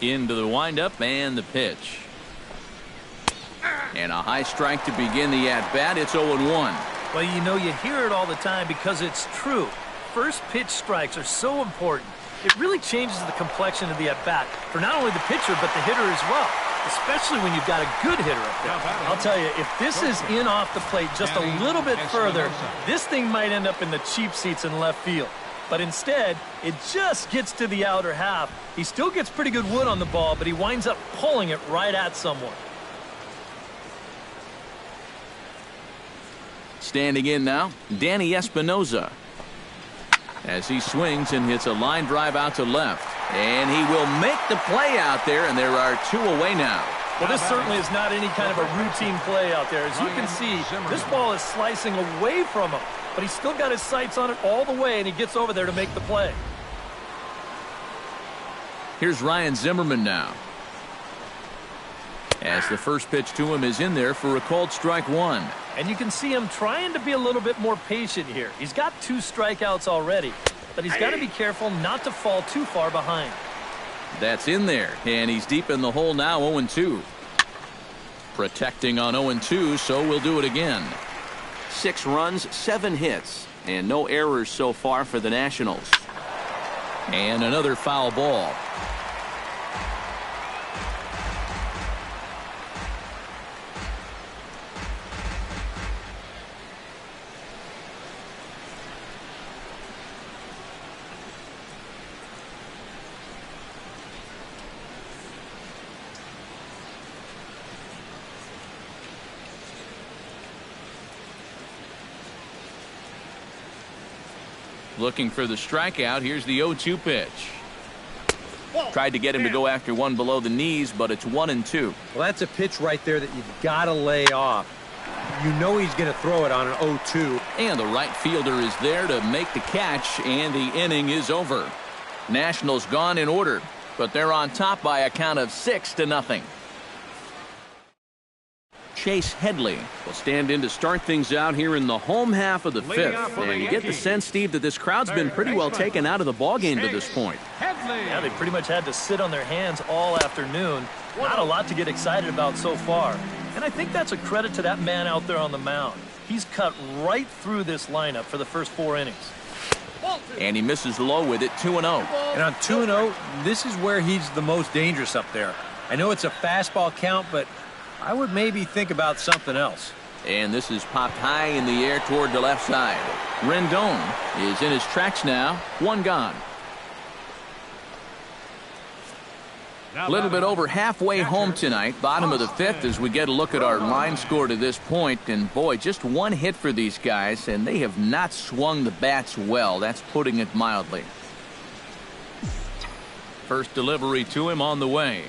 Into the windup and the pitch. And a high strike to begin the at-bat. It's 0-1. Well, you know, you hear it all the time because it's true. First pitch strikes are so important. It really changes the complexion of the at-bat for not only the pitcher but the hitter as well, especially when you've got a good hitter up there. I'll tell you, if this is in off the plate just a little bit further, this thing might end up in the cheap seats in left field. But instead, it just gets to the outer half. He still gets pretty good wood on the ball, but he winds up pulling it right at someone. Standing in now, Danny Espinoza. As he swings and hits a line drive out to left. And he will make the play out there, and there are 2 away now. Well, this certainly is not any kind of a routine play out there. As you can see, this ball is slicing away from him, but he's still got his sights on it all the way, and he gets over there to make the play. Here's Ryan Zimmerman now. As the first pitch to him is in there for a called strike 1. And you can see him trying to be a little bit more patient here. He's got 2 strikeouts already, but he's got to be careful not to fall too far behind. That's in there, and he's deep in the hole now, 0-2. Protecting on 0-2, so we'll do it again. 6 runs, 7 hits, and no errors so far for the Nationals. And another foul ball. Looking for the strikeout. Here's the 0-2 pitch. Tried to get him to go after one below the knees, but it's 1-2. Well, that's a pitch right there that you've got to lay off. You know he's going to throw it on an 0-2. And the right fielder is there to make the catch, and the inning is over. Nationals gone in order, but they're on top by a count of 6-0. Chase Headley will stand in to start things out here in the home half of the 5th. And you get the sense, Steve, that this crowd's been pretty well taken out of the ballgame to this point. Yeah, they pretty much had to sit on their hands all afternoon. Not a lot to get excited about so far. And I think that's a credit to that man out there on the mound. He's cut right through this lineup for the first 4 innings. And he misses low with it, 2-0. And on 2-0, this is where he's the most dangerous up there. I know it's a fastball count, but I would maybe think about something else. And this is popped high in the air toward the left side. Rendon is in his tracks now. 1 gone. A little bit over halfway home tonight, bottom of the 5th, as we get a look at our line score to this point. And boy, just 1 hit for these guys, and they have not swung the bats well. That's putting it mildly. First delivery to him on the way.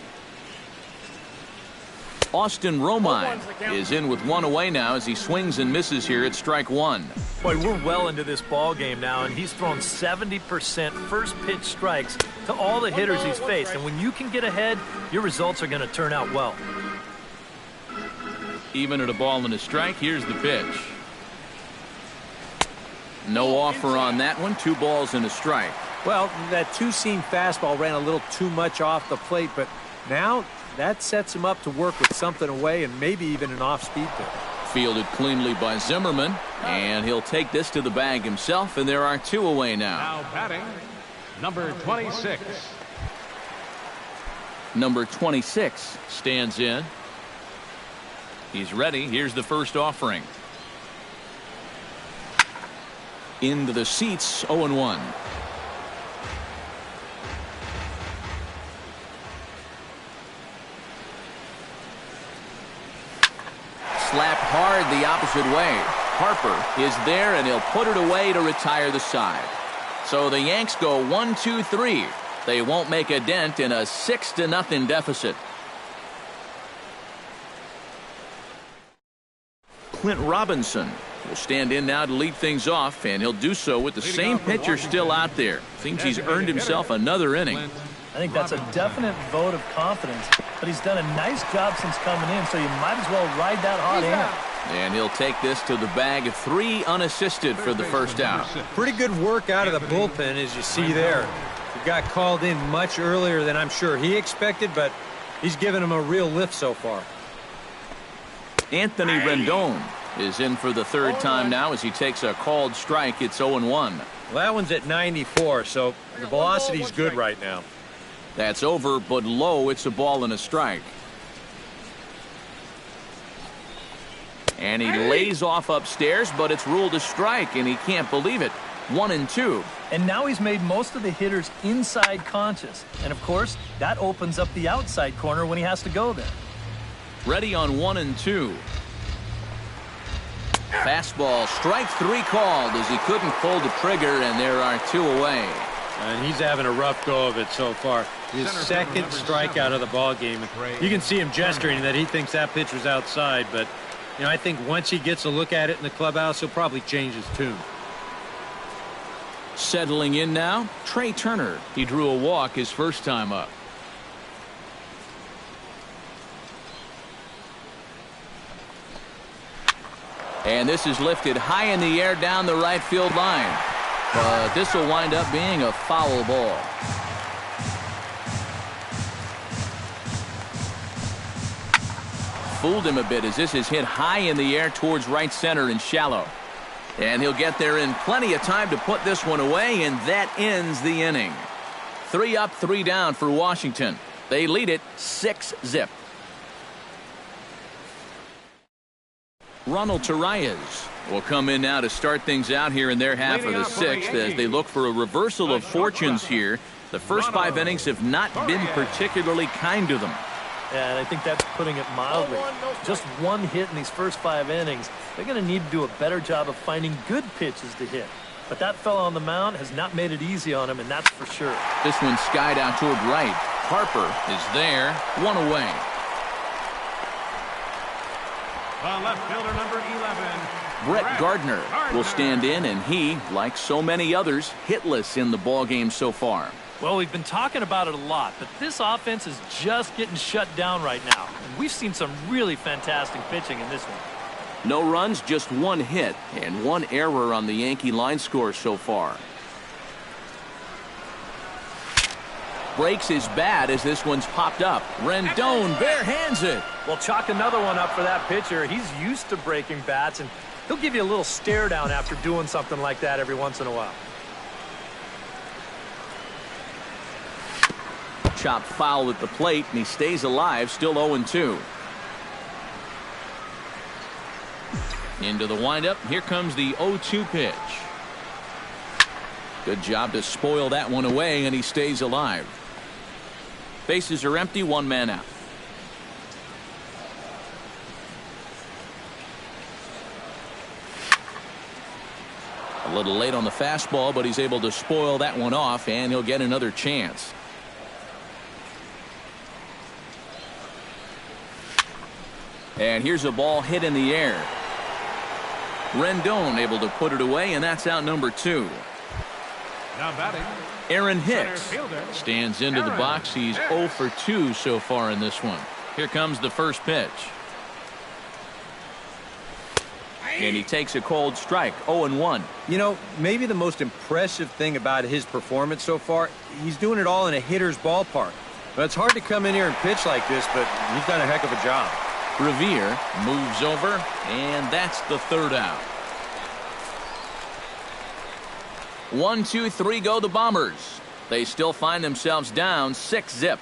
Austin Romine is in with 1 away now as he swings and misses here at strike 1. Boy, we're well into this ball game now, and he's thrown 70% first pitch strikes to all the hitters he's faced. And when you can get ahead, your results are going to turn out well. Even at a ball and a strike, here's the pitch. No offer on that one. 2 balls and a strike. Well, that 2-seam fastball ran a little too much off the plate, but now that sets him up to work with something away and maybe even an off-speed pitch. Fielded cleanly by Zimmerman, and he'll take this to the bag himself, and there are 2 away now. Now batting, number 26. Number 26 stands in. He's ready. Here's the first offering. Into the seats, 0-1. Slapped hard the opposite way. Harper is there, and he'll put it away to retire the side. So the Yanks go 1-2-3. They won't make a dent in a 6-0 deficit. Clint Robinson will stand in now to lead things off, and he'll do so with the same pitcher still out there. Seems he's earned himself another inning. I think that's a definite vote of confidence, but he's done a nice job since coming in, so you might as well ride that hot air. And he'll take this to the bag of 3 unassisted for the first out. Pretty good work out of the bullpen, as you see there. He got called in much earlier than I'm sure he expected, but he's given him a real lift so far. Anthony Rendon is in for the third time now as he takes a called strike. It's 0-1. Well, that one's at 94, so the velocity's good right now. That's over, but low. It's a ball and a strike. And he lays off upstairs, but it's ruled a strike, and he can't believe it. 1-2. And now he's made most of the hitters inside conscious. And, of course, that opens up the outside corner when he has to go there. Ready on 1-2. Fastball, strike 3 called as he couldn't pull the trigger, and there are 2 away. And he's having a rough go of it so far. His second strikeout of the ball game. You can see him gesturing that he thinks that pitch was outside, but you know, I think once he gets a look at it in the clubhouse, he'll probably change his tune. Settling in now, Trey Turner. He drew a walk his first time up. And this is lifted high in the air down the right field line. But this will wind up being a foul ball. Fooled him a bit as this is hit high in the air towards right center and shallow. And he'll get there in plenty of time to put this one away, and that ends the inning. 3 up, 3 down for Washington. They lead it 6-0. Ronald Torreyes will come in now to start things out here in their half of the 6th as they look for a reversal of fortunes here. The first 5 innings have not been particularly kind to them. Yeah, and I think that's putting it mildly. Just 1 hit in these first 5 innings. They're going to need to do a better job of finding good pitches to hit. But that fella on the mound has not made it easy on him, and that's for sure. This one skied out toward right. Harper is there, 1 away. The left fielder, number 11. Brett Gardner will stand in, and he, like so many others, hitless in the ballgame so far. Well, we've been talking about it a lot, but this offense is just getting shut down right now. And we've seen some really fantastic pitching in this one. No runs, just 1 hit, and 1 error on the Yankee line score so far. Breaks his bat as this one's popped up. Rendon bare hands it. Well, chalk another one up for that pitcher. He's used to breaking bats, and he'll give you a little stare down after doing something like that every once in a while. Chopped foul at the plate, and he stays alive, still 0-2. Into the windup. Here comes the 0-2 pitch. Good job to spoil that one away, and he stays alive. Bases are empty, 1 man out. A little late on the fastball, but he's able to spoil that one off, and he'll get another chance. And here's a ball hit in the air. Rendon able to put it away, and that's out number 2. Now batting, Aaron Hicks stands into the box. He's 0 for 2 so far in this one. Here comes the first pitch. And he takes a cold strike, 0-1. You know, maybe the most impressive thing about his performance so far, he's doing it all in a hitter's ballpark. But it's hard to come in here and pitch like this, but he's done a heck of a job. Revere moves over, and that's the 3rd out. 1, 2, 3 go the Bombers. They still find themselves down 6-0.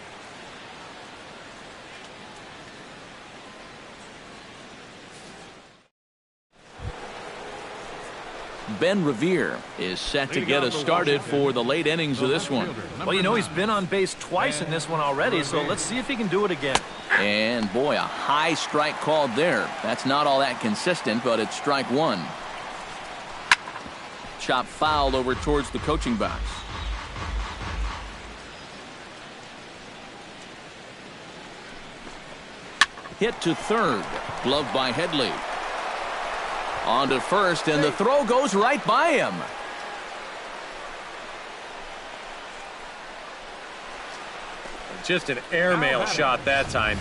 Ben Revere is set to get us started for the late innings of this one. Well, you know, he's been on base twice in this one already, so let's see if he can do it again. And boy, a high strike called there. That's not all that consistent, but it's strike 1. Chop fouled over towards the coaching box. Hit to third. Gloved by Headley. On to first, and the throw goes right by him. Just an airmail shot that time.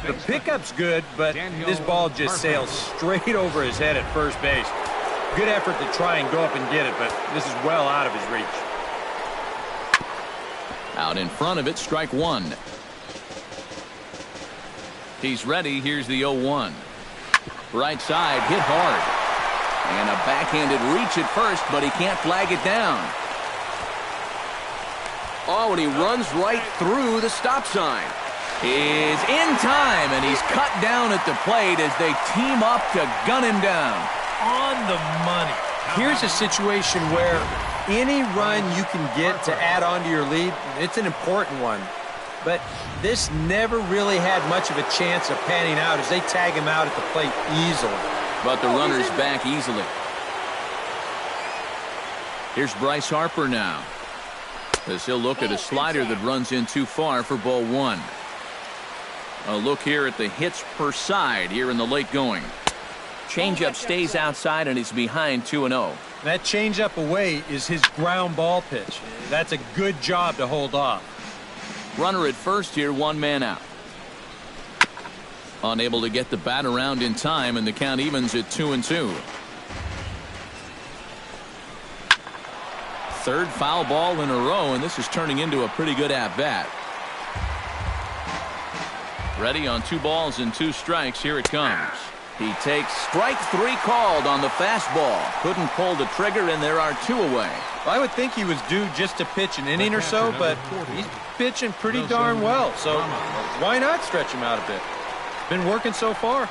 The pickup's good, but this ball just sails straight over his head at first base. Good effort to try and go up and get it, but this is well out of his reach. Out in front of it, strike one. He's ready. Here's the 0-1. Right side, hit hard. And a backhanded reach at first, but he can't flag it down. Oh, and he runs right through the stop sign. Is in time, and he's cut down at the plate as they team up to gun him down. On the money. Here's a situation where any run you can get to add on to your lead, it's an important one. But this never really had much of a chance of panning out as they tag him out at the plate easily. But the runner's back easily. Here's Bryce Harper now, as he'll look at a slider that runs in too far for ball one. A look here at the hits per side here in the late going. Changeup stays outside and he's behind 2-0. That changeup away is his ground ball pitch. That's a good job to hold off. Runner at first here, one man out. Unable to get the bat around in time, and the count evens at 2-2. Third foul ball in a row, and this is turning into a pretty good at-bat. Ready on 2 balls and 2 strikes. Here it comes. He takes strike 3 called on the fastball. Couldn't pull the trigger, and there are 2 away. I would think he was due just to pitch an inning or so, but he's pitching pretty darn well. So why not stretch him out a bit? Been working so far.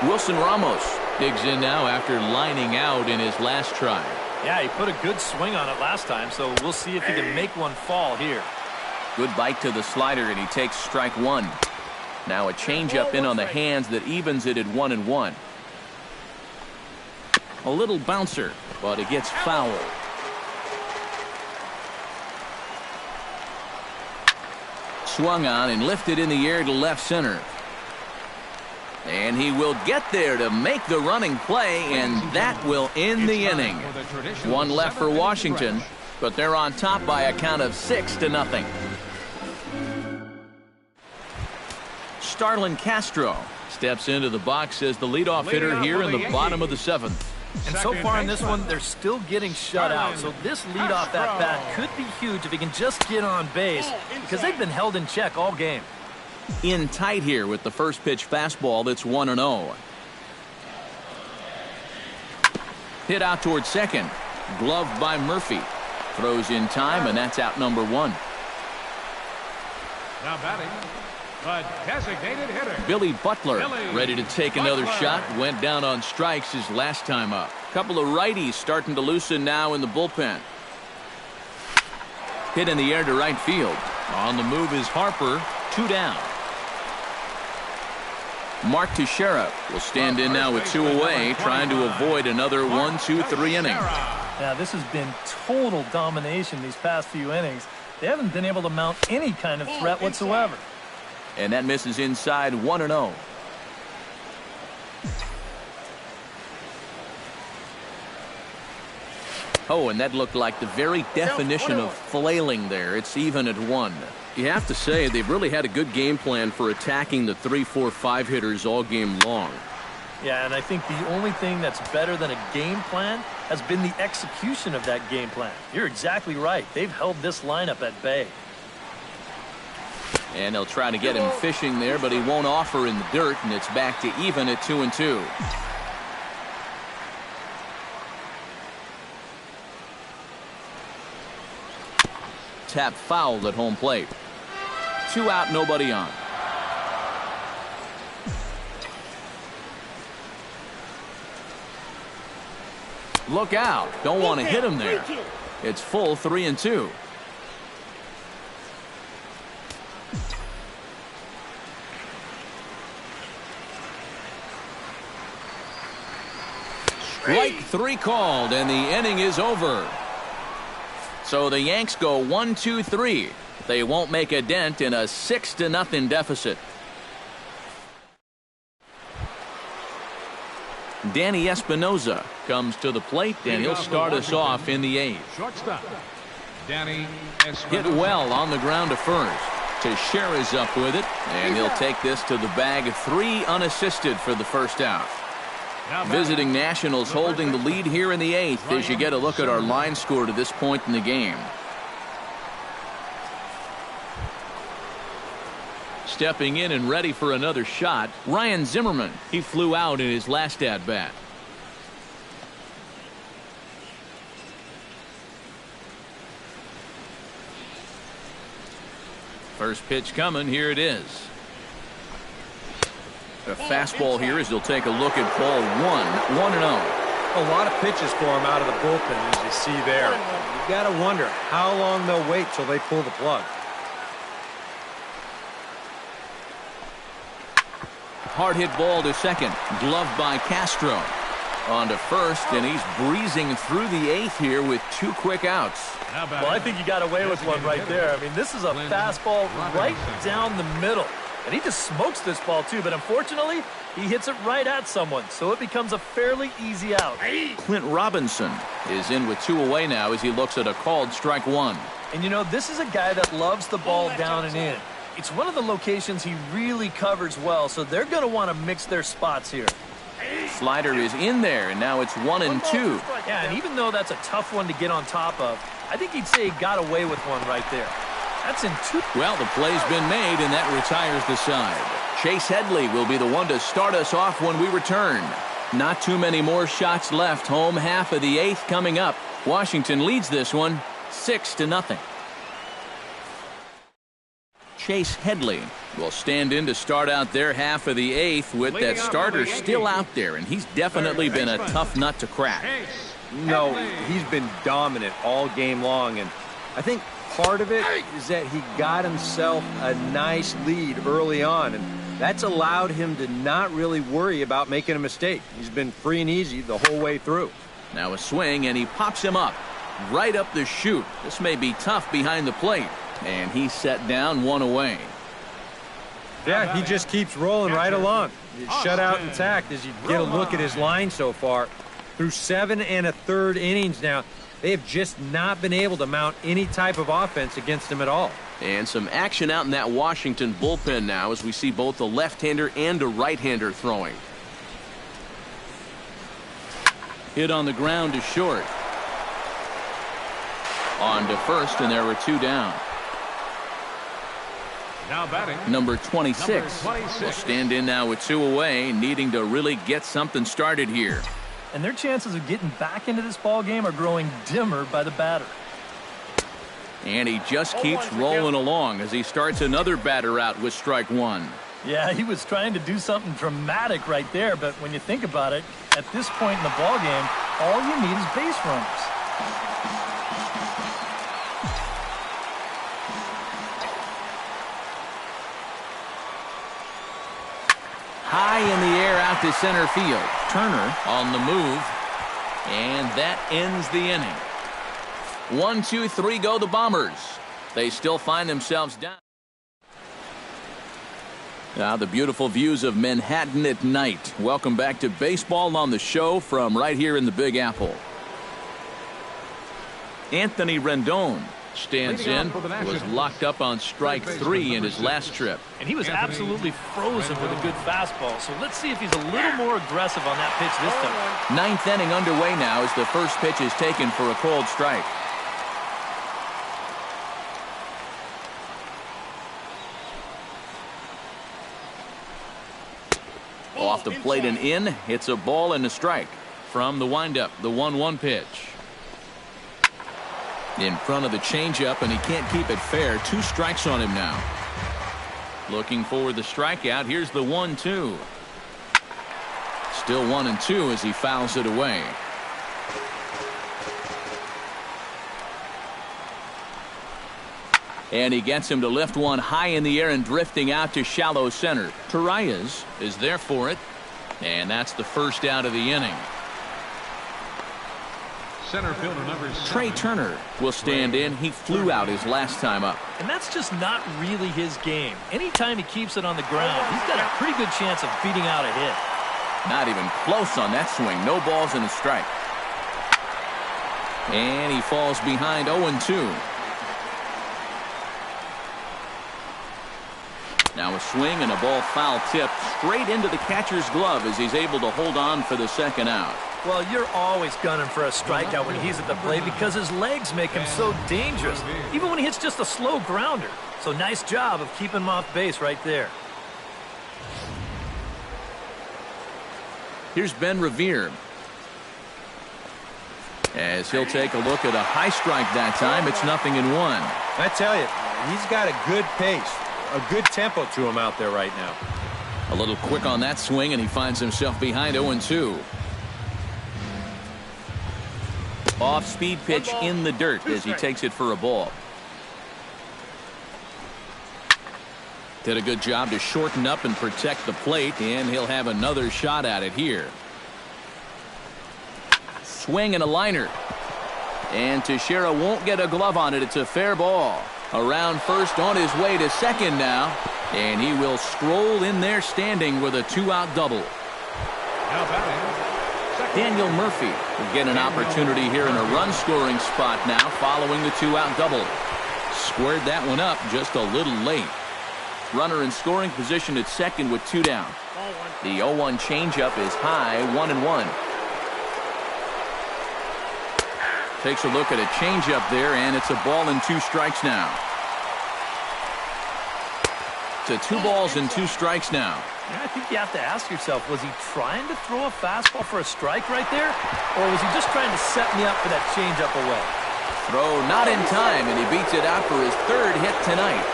Wilson Ramos digs in now after lining out in his last try. Yeah, he put a good swing on it last time, so we'll see if he can make one fall here. Good bite to the slider, and he takes strike 1. Now a changeup in on the hands that evens it at 1-1. A little bouncer, but it gets foul. Swung on and lifted in the air to left center. And he will get there to make the running play, and that will end the inning. 1 left for Washington, but they're on top by a count of 6-0. Starlin Castro steps into the box as the leadoff hitter here in the bottom of the 7th. And so far in this one, they're still getting shut out. So this leadoff at bat could be huge if he can just get on base, because they've been held in check all game. In tight here with the first pitch fastball that's 1-0. Hit out towards second. Gloved by Murphy. Throws in time, and that's out number 1. Now batting, the designated hitter, Billy Butler, ready to take another shot. Went down on strikes his last time up. Couple of righties starting to loosen now in the bullpen. Hit in the air to right field. On the move is Harper. 2 down. Mark Teixeira will stand in now with 2 away, trying to avoid another 1-2-3 inning. Yeah, this has been total domination these past few innings. They haven't been able to mount any kind of threat whatsoever. And that misses inside 1-0. Oh, and that looked like the very definition of flailing there. It's even at 1. You have to say they've really had a good game plan for attacking the 3, 4, 5 hitters all game long. Yeah, and I think the only thing that's better than a game plan has been the execution of that game plan. You're exactly right. They've held this lineup at bay. And they'll try to get him fishing there, but he won't offer in the dirt, and it's back to even at 2-2. Tap fouled at home plate. 2 out, nobody on. Look out. Don't want to hit him there. It's full 3-2. Strike 3 called, and the inning is over. So the Yanks go 1-2-3. They won't make a dent in a 6-0 deficit. Danny Espinoza comes to the plate, and he'll start us off in the 8th. shortstop, Danny Espinoza. Hit well on the ground to first. Teixeira's up with it, and he'll take this to the bag. 3 unassisted for the first out. Visiting Nationals holding the lead here in the 8th as you get a look at our line score to this point in the game. Stepping in and ready for another shot, Ryan Zimmerman. He flew out in his last at-bat. First pitch coming. Here it is. A fastball here as he'll take a look at ball one. 1-0. A lot of pitches for him out of the bullpen, as you see there. You got to wonder how long they'll wait till they pull the plug. Hard hit ball to second. Gloved by Castro. On to first, and he's breezing through the eighth here with 2 quick outs. Well, I think you got away with one right there. I mean, this is a fastball right down the middle. And he just smokes this ball, too. But unfortunately, he hits it right at someone. So it becomes a fairly easy out. Clint Robinson is in with 2 away now as he looks at a called strike 1. And, you know, this is a guy that loves the ball down and in. It's one of the locations he really covers well. So they're going to want to mix their spots here. Slider is in there, and now it's 1-2. Yeah, and even though that's a tough one to get on top of, I think he'd say he got away with one right there. That's in 2. Well, the play's been made, and that retires the side. Chase Headley will be the one to start us off when we return. Not too many more shots left. Home half of the 8th coming up. Washington leads this one 6-0. Chase Headley will stand in to start out their half of the 8th with that starter still out there, and he's definitely been a tough nut to crack. No, he's been dominant all game long, and I think part of it is that he got himself a nice lead early on, and that's allowed him to not really worry about making a mistake. He's been free and easy the whole way through. Now a swing, and he pops him up right up the chute. This may be tough behind the plate, and he's set down 1 away. Yeah, he just keeps rolling right along. Shutout intact as you get a look at his line so far. Through 7 1/3 innings now, they have just not been able to mount any type of offense against him at all. And some action out in that Washington bullpen now as we see both a left-hander and a right-hander throwing. Hit on the ground to short. On to first, and there were 2 down. Now batting. Number 26 will stand in now with 2 away, needing to really get something started here. And their chances of getting back into this ball game are growing dimmer by the batter. And he just keeps rolling along as he starts another batter out with strike 1. Yeah, he was trying to do something dramatic right there, but when you think about it, at this point in the ball game, all you need is base runners. High in the air out to center field. Turner on the move, and that ends the inning. 1, 2, 3 go the Bombers. They still find themselves down. Now the beautiful views of Manhattan at night. Welcome back to Baseball on the Show from right here in the Big Apple. Anthony Rendon stands in, was locked up on strike 3 in his last trip. And he was absolutely frozen with a good fastball, so let's see if he's a little more aggressive on that pitch this time. 9th inning underway now as the first pitch is taken for a called strike. Off the plate and in, it's a ball and a strike. From the windup, the 1-1 pitch. In front of the changeup, and he can't keep it fair. 2 strikes on him now. Looking for the strikeout. Here's the 1-2. Still 1-2 as he fouls it away. And he gets him to lift one high in the air and drifting out to shallow center. Torreyes is there for it. And that's the first out of the inning. Center fielder number 7. Trey Turner will stand in. He flew out his last time up. And that's just not really his game. Anytime he keeps it on the ground, he's got a pretty good chance of beating out a hit. Not even close on that swing. No balls and a strike. And he falls behind 0-2. Now a swing and a ball foul tipped straight into the catcher's glove as he's able to hold on for the second out. Well, you're always gunning for a strikeout when he's at the plate because his legs make him so dangerous, even when he hits just a slow grounder. So nice job of keeping him off base right there. Here's Ben Revere. As he'll take a look at a high strike that time, it's 0-1. I tell you, he's got a good pace, a good tempo to him out there right now. A little quick on that swing, and he finds himself behind 0-2. Off-speed pitch in the dirt as he takes it for a ball. Did a good job to shorten up and protect the plate, and he'll have another shot at it here. Swing and a liner. And Teixeira won't get a glove on it. It's a fair ball. Around first, on his way to second now. And he will stroll in there standing with a 2-out double. Daniel Murphy will get an opportunity here in a run-scoring spot now following the 2-out double. Squared that one up just a little late. Runner in scoring position at second with 2 down. The 0-1 changeup is high, 1-1. Takes a look at a changeup there, and it's a ball and 2 strikes now. To 2 balls and 2 strikes now. I think you have to ask yourself, was he trying to throw a fastball for a strike right there? Or was he just trying to set me up for that changeup away? Throw not in time, and he beats it out for his 3rd hit tonight.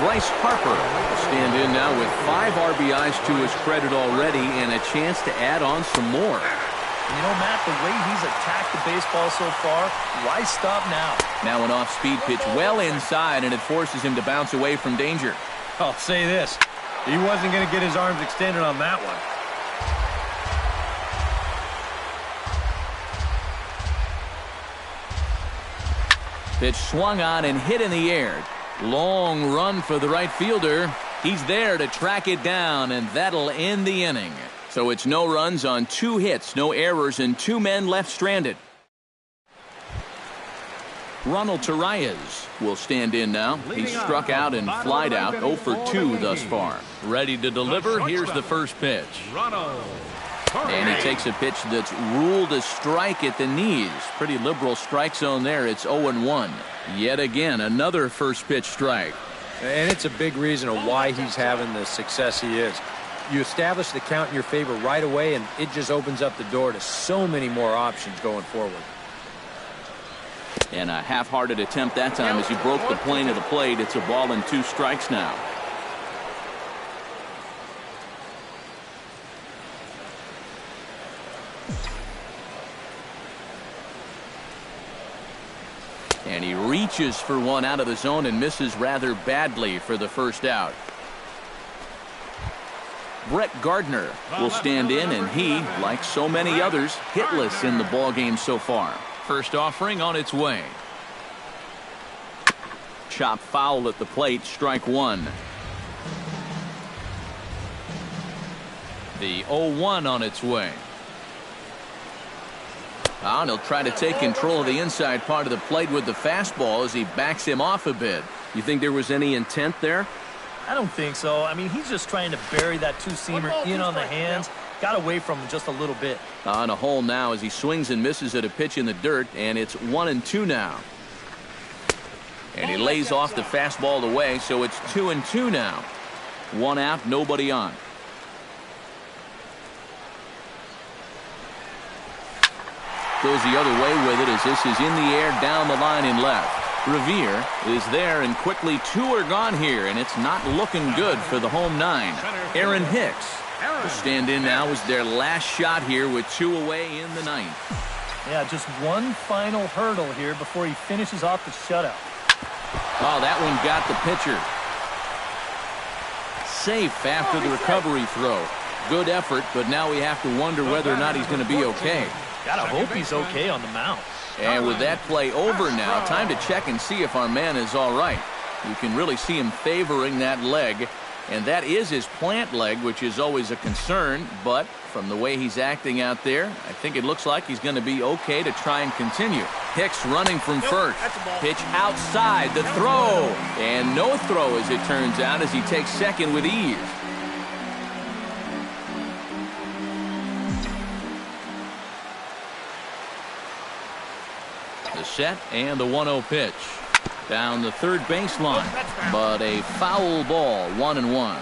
Bryce Harper will stand in now with 5 RBIs to his credit already and a chance to add on some more. You know, Matt, the way he's attacked the baseball so far, why stop now? Now an off-speed pitch well inside, and it forces him to bounce away from danger. I'll say this. He wasn't going to get his arms extended on that one. Pitch swung on and hit in the air. Long run for the right fielder. He's there to track it down, and that'll end the inning. So it's no runs on 2 hits, no errors, and 2 men left stranded. Ronald Torreyes will stand in now. He's struck out and flied out, 0 for 2 thus far. Ready to deliver. Here's the first pitch. And he takes a pitch that's ruled a strike at the knees. Pretty liberal strike zone there. It's 0-1. Yet again, another first pitch strike. And it's a big reason of why he's having the success he is. You establish the count in your favor right away, and it just opens up the door to so many more options going forward. And a half-hearted attempt that time as he broke the plane of the plate. It's a ball and 2 strikes now. And he reaches for one out of the zone and misses rather badly for the first out. Brett Gardner will stand in, and he, like so many others, hitless in the ballgame so far. First offering on its way. Chop foul at the plate, strike 1. The 0-1 on its way. And he'll try to take control of the inside part of the plate with the fastball as he backs him off a bit. You think there was any intent there? I don't think so. I mean, he's just trying to bury that 2-seamer in on the hands. Got away from him just a little bit. On a hole now as he swings and misses at a pitch in the dirt, and it's 1-2 now. And he lays off the fastball away, so it's 2-2 now. 1 out, nobody on. Goes the other way with it as this is in the air down the line in left. Revere is there, and quickly 2 are gone here, and it's not looking good for the home 9. Aaron Hicks will stand in now as their last shot here with 2 away in the 9th. Yeah, just one final hurdle here before he finishes off the shutout. Oh, that one got the pitcher. Safe after the recovery throw. Good effort, but now we have to wonder whether or not he's going to be okay. Gotta hope he's okay on the mound. And with that play over now, time to check and see if our man is all right. You can really see him favoring that leg And that is his plant leg, which is always a concern. But from the way he's acting out there, I think it looks like he's going to be okay to try and continue. Hicks running from first. Pitch outside, the throw. And no throw, as it turns out, as he takes second with ease. The set and the 1-0 pitch. Down the third baseline, but a foul ball, 1-1.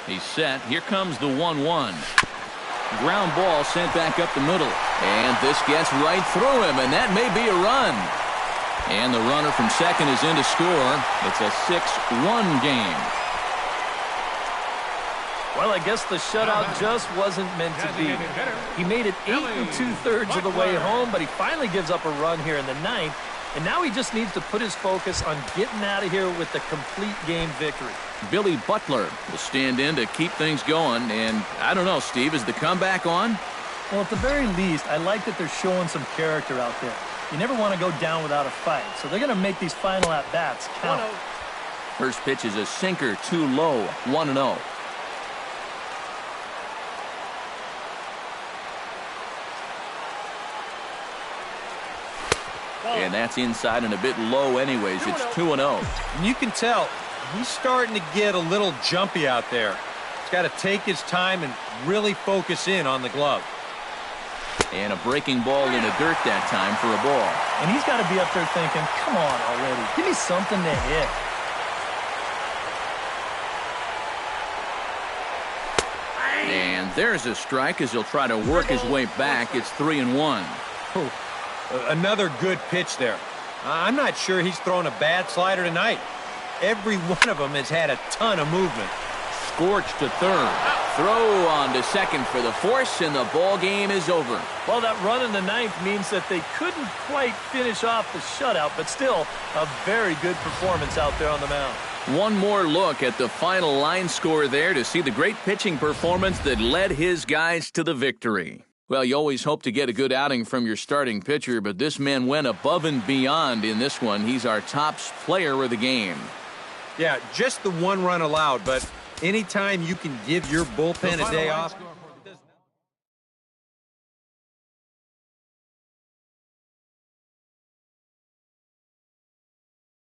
He's set. Here comes the 1-1. Ground ball sent back up the middle. And this gets right through him, and that may be a run. And the runner from second is in to score. It's a 6-1 game. Well, I guess the shutout just wasn't meant to be. He made it 8 2/3 of the way home, but he finally gives up a run here in the ninth. And now he just needs to put his focus on getting out of here with the complete game victory. Billy Butler will stand in to keep things going. And I don't know, Steve, is the comeback on? Well, at the very least, I like that they're showing some character out there. You never want to go down without a fight, so they're going to make these final at-bats count. First pitch is a sinker, too low, 1-0. And that's inside and a bit low anyways. It's 2-0. And you can tell he's starting to get a little jumpy out there. He's got to take his time and really focus in on the glove. And a breaking ball in the dirt that time for a ball. And he's got to be up there thinking, come on already, give me something to hit. And there's a strike as he'll try to work his way back. It's 3-1. Oh, another good pitch there. I'm not sure he's thrown a bad slider tonight. Every one of them has had a ton of movement. Scorched to third. Throw on to second for the force, and the ball game is over. Well, that run in the ninth means that they couldn't quite finish off the shutout, but still a very good performance out there on the mound. One more look at the final line score there to see the great pitching performance that led his guys to the victory. Well, you always hope to get a good outing from your starting pitcher, but this man went above and beyond in this one. He's our top player of the game. Yeah, just the one run allowed, but anytime you can give your bullpen a day off,